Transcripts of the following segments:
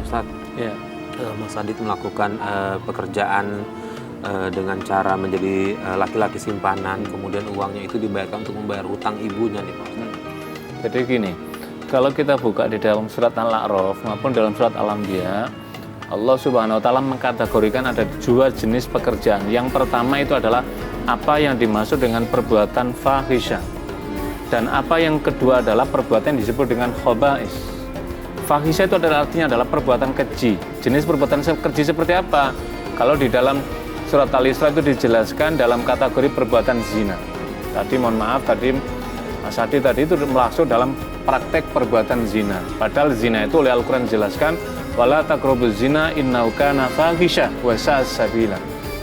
Ustadz, Ya. Mas Adit melakukan pekerjaan dengan cara menjadi laki-laki simpanan, kemudian uangnya itu dibayarkan untuk membayar hutang ibunya nih Pak Ustadz. Jadi gini, kalau kita buka di dalam surat Al-A'raf maupun dalam surat Al-Anbiya, Allah Subhanahu wa taala mengkategorikan ada dua jenis pekerjaan. Yang pertama itu adalah apa yang dimaksud dengan perbuatan fahisyah. Dan apa yang kedua adalah perbuatan yang disebut dengan khaba'is. Fahisyah itu artinya adalah perbuatan keji. Jenis perbuatan keji seperti apa? Kalau di dalam surat Al-Isra itu dijelaskan dalam kategori perbuatan zina. Tadi mohon maaf, tadi Mas Adi tadi itu masuk dalam praktek perbuatan zina. Padahal zina itu oleh Al-Quran dijelaskan, wala taqrabuz zina innahu kana fahisyah wa sa'a sabila.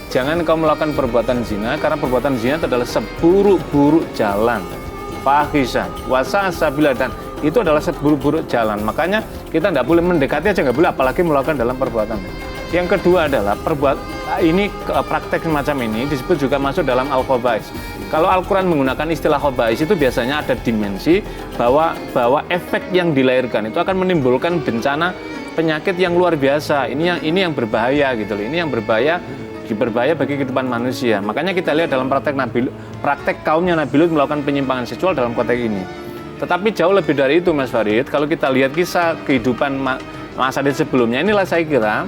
Jangan kau melakukan perbuatan zina karena perbuatan zina itu adalah seburuk-buruk jalan. Fahisyah wa sa'a sabila, dan itu adalah seburuk-buruk jalan. Makanya kita tidak boleh mendekati aja, nggak boleh, apalagi melakukan dalam perbuatan. Yang kedua adalah praktek semacam ini disebut juga masuk dalam al-khaba'is. Kalau Al-Quran menggunakan istilah khaba'is itu biasanya ada dimensi bahwa efek yang dilahirkan itu akan menimbulkan bencana penyakit yang luar biasa. Ini yang berbahaya gitu loh. Ini yang berbahaya bagi kehidupan manusia. Makanya kita lihat dalam praktek kaumnya Nabi Lut melakukan penyimpangan seksual dalam konteks ini. Tetapi jauh lebih dari itu Mas Farid. Kalau kita lihat kisah kehidupan Mas Adit sebelumnya, inilah saya kira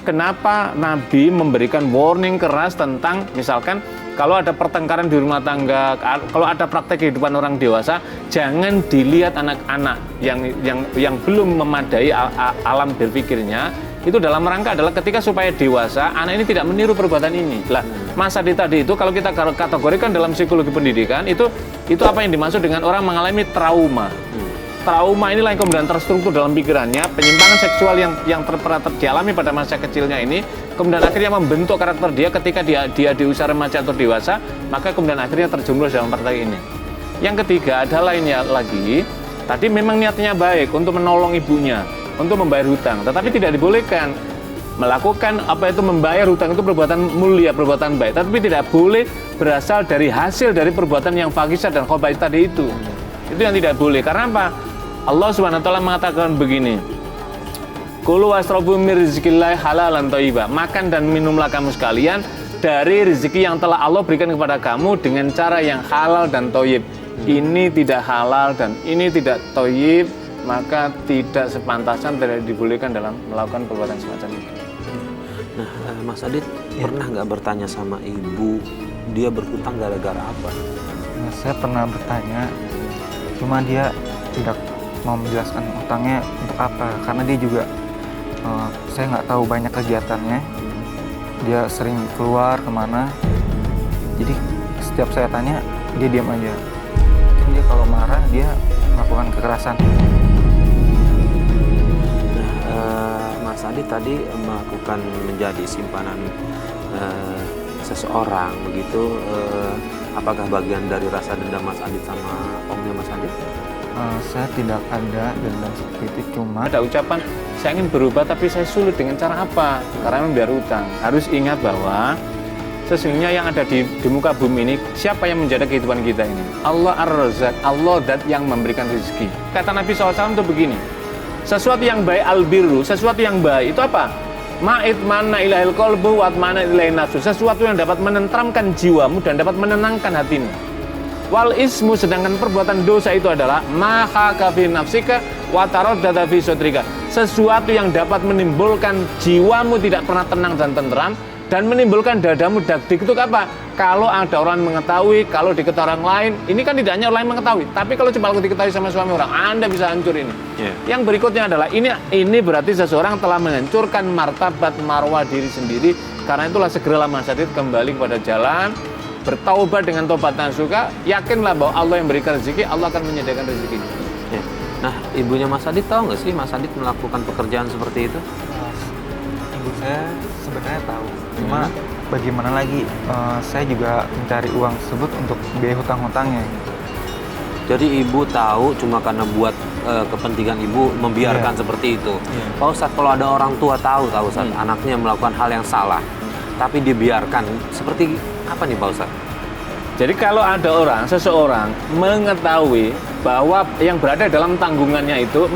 kenapa Nabi memberikan warning keras tentang misalkan kalau ada pertengkaran di rumah tangga, kalau ada praktek kehidupan orang dewasa, jangan dilihat anak-anak yang belum memadai alam berpikirnya. Itu dalam rangka adalah ketika supaya dewasa, anak ini tidak meniru perbuatan ini. Lah, Mas Adi tadi itu kalau kita kategorikan dalam psikologi pendidikan, itu apa yang dimaksud dengan orang mengalami trauma. Trauma inilah yang kemudian terstruktur dalam pikirannya, penyimpangan seksual yang pernah dialami pada masa kecilnya ini, kemudian akhirnya membentuk karakter dia ketika dia di usia remaja atau dewasa, maka kemudian akhirnya terjerumus dalam praktek ini. Yang ketiga adalah lainnya lagi, tadi memang niatnya baik untuk menolong ibunya, untuk membayar hutang, tetapi tidak dibolehkan melakukan apa itu membayar hutang itu perbuatan mulia, perbuatan baik, tapi tidak boleh berasal dari hasil dari perbuatan yang fahisyah dan khaba'is tadi itu. Itu yang tidak boleh. Karena apa? Allah Subhanahu wa taala mengatakan begini, Kulu wasrabu mir rizqillahi halalan thayyiba. Makan dan minumlah kamu sekalian dari rezeki yang telah Allah berikan kepada kamu dengan cara yang halal dan thayyib. Ini tidak halal dan ini tidak thayyib, maka tidak sepantasnya tidak dibolehkan dalam melakukan perbuatan semacam itu. Nah, Mas Adit pernah nggak bertanya sama ibu dia berhutang gara-gara apa? Nah, saya pernah bertanya, cuma dia tidak mau menjelaskan utangnya untuk apa, karena dia juga saya nggak tahu banyak kegiatannya, dia sering keluar kemana, jadi setiap saya tanya dia diam aja. Mungkin dia kalau marah dia melakukan kekerasan. Nah, Mas Adit tadi melakukan menjadi simpanan seseorang begitu, apakah bagian dari rasa dendam Mas Adit sama omnya Mas Adit? Saya tidak ada dendam seperti itu, cuma Ada ucapan, saya ingin berubah tapi saya sulit dengan cara apa? Karena membayar utang. Harus ingat bahwa sesungguhnya yang ada di muka bumi ini, siapa yang menjaga kehidupan kita ini? Allah Ar-Razzaq, Allah dat yang memberikan rezeki. Kata Nabi SAW itu begini, sesuatu yang baik al-birru, sesuatu yang baik itu apa? Ma'id mana ilahil qalbu wa mana ilahin nafsu, sesuatu yang dapat menenteramkan jiwamu dan dapat menenangkan hatimu. Wal ismu, sedangkan perbuatan dosa itu adalah maha kafi nafsika wa taraddada fi sadrika, sesuatu yang dapat menimbulkan jiwamu tidak pernah tenang dan tenteram dan menimbulkan dadamu dak-dik. Itu apa? Kalau ada orang mengetahui, kalau diketahui orang lain, ini kan tidak hanya orang lain mengetahui, tapi kalau coba diketahui sama suami orang, Anda bisa hancur ini. Yang berikutnya adalah ini berarti seseorang telah menghancurkan martabat marwah diri sendiri. Karena itulah segeralah Mas Adit kembali kepada jalan, bertaubat dengan tobat nasuka, yakinlah bahwa Allah yang berikan rezeki, Allah akan menyediakan rezeki. Ya. Nah, ibunya Mas Adit tahu nggak sih Mas Adit melakukan pekerjaan seperti itu? ibu saya sebenarnya tahu, cuma bagaimana lagi, saya juga mencari uang tersebut untuk biaya hutang-hutangnya. Jadi ibu tahu cuma karena buat kepentingan ibu membiarkan seperti itu. Pak Ustadz, kalau ada orang tua tahu Ustadz, anaknya melakukan hal yang salah, tapi dibiarkan, seperti apa nih Pak Ustadz? Jadi kalau ada seseorang mengetahui bahwa yang berada dalam tanggungannya itu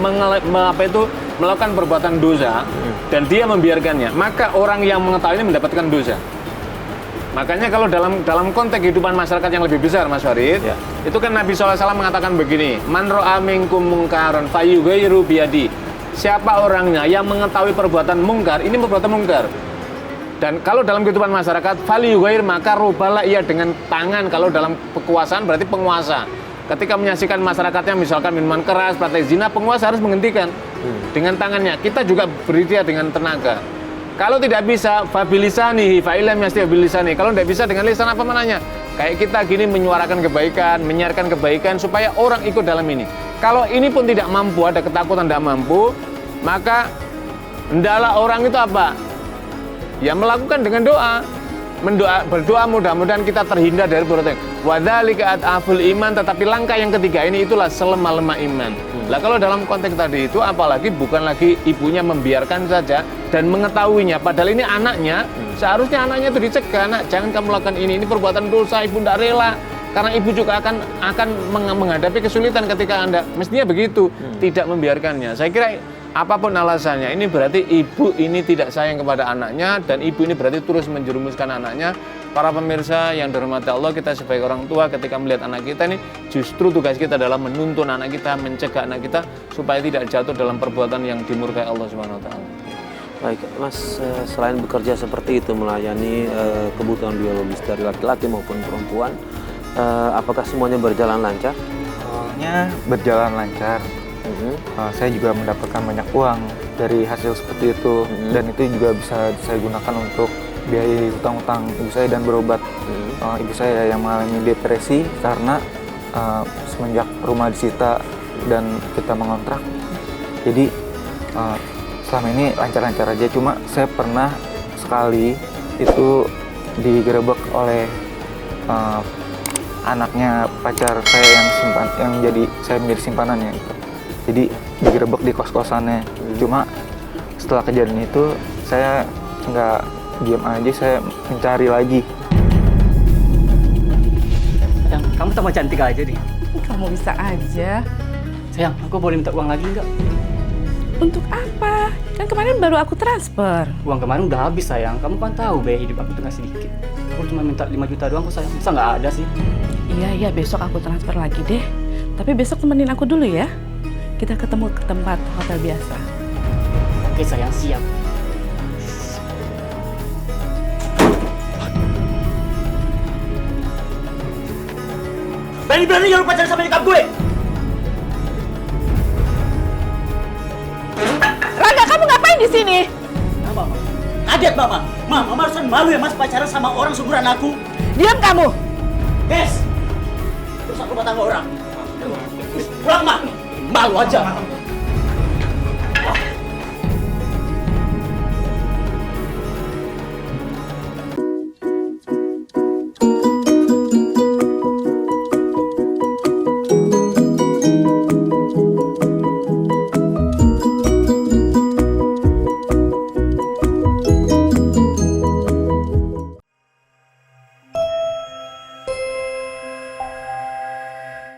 melakukan perbuatan dosa dan dia membiarkannya, maka orang yang mengetahui ini mendapatkan dosa. Makanya kalau dalam konteks kehidupan masyarakat yang lebih besar, Mas Farid, itu kan Nabi SAW mengatakan begini, man ra'a minkum mungkaran falyughayyiru biyadi. Siapa orangnya yang mengetahui perbuatan mungkar, ini perbuatan mungkar. Dan kalau dalam kehidupan masyarakat, falyughayyir, maka rubahlah ia dengan tangan. Kalau dalam kekuasaan berarti penguasa. Ketika menyaksikan masyarakatnya misalkan minuman keras, praktek zina, penguasa harus menghentikan dengan tangannya. Kita juga berikhtiar dengan tenaga. Kalau tidak bisa, fabilisanihi, fa'ilam yastati bilisani. Kalau tidak bisa dengan lisan apa mananya? Kayak kita gini menyuarakan kebaikan, menyiarkan kebaikan supaya orang ikut dalam ini. Kalau ini pun tidak mampu, ada ketakutan tidak mampu, maka hendaklah orang itu apa? Ya melakukan dengan doa. Berdoa mudah-mudahan kita terhindar dari perbuatan. Wadzalika at'aful iman, tetapi langkah yang ketiga ini itulah selemah-lemah iman. Lah kalau dalam konteks tadi itu apalagi bukan lagi ibunya membiarkan saja dan mengetahuinya, padahal ini anaknya, seharusnya anaknya itu dicegah, nak jangan kamu lakukan ini perbuatan dosa, ibu tidak rela. Karena ibu juga akan menghadapi kesulitan ketika Anda, mestinya begitu, tidak membiarkannya. Saya kira apapun alasannya, ini berarti ibu ini tidak sayang kepada anaknya, dan ibu ini berarti terus menjerumuskan anaknya. Para pemirsa yang dirahmati Allah, kita sebagai orang tua ketika melihat anak kita ini, justru tugas kita adalah menuntun anak kita, mencegah anak kita supaya tidak jatuh dalam perbuatan yang dimurkai Allah Subhanahu wa taala. Baik, Mas, selain bekerja seperti itu melayani kebutuhan biologis dari laki-laki maupun perempuan, apakah semuanya berjalan lancar? Awalnya berjalan lancar. Saya juga mendapatkan banyak uang dari hasil seperti itu, dan itu juga bisa saya gunakan untuk biaya hutang-hutang ibu saya dan berobat ibu saya yang mengalami depresi karena semenjak rumah disita dan kita mengontrak. Jadi selama ini lancar-lancar aja, cuma saya pernah sekali itu digerebek oleh anaknya pacar saya yang menjadi simpanannya gitu. Jadi digerebek di kos-kosannya. Cuma setelah kejadian itu saya nggak diam aja, saya mencari lagi. Sayang, kamu tambah cantik aja deh. Kamu bisa aja. Sayang, aku boleh minta uang lagi nggak? Untuk apa? Kan kemarin baru aku transfer. Uang kemarin udah habis sayang. Kamu kan tahu biaya hidup aku tengah sedikit. Aku cuma minta 5 juta doang kok sayang. Masa nggak ada sih? Iya, besok aku transfer lagi deh. Tapi besok temenin aku dulu ya. Kita ketemu ke tempat hotel biasa. Oke sayang, siap. Berani-berani lu pacaran sama nyokap gue! Rangga, kamu ngapain di sini? Mama, kaget mama. Mama harusnya malu ya mas pacaran sama orang seumuran aku. Diam kamu! Terus aku rumah tangga orang. Pulang, Mak. Malu aja.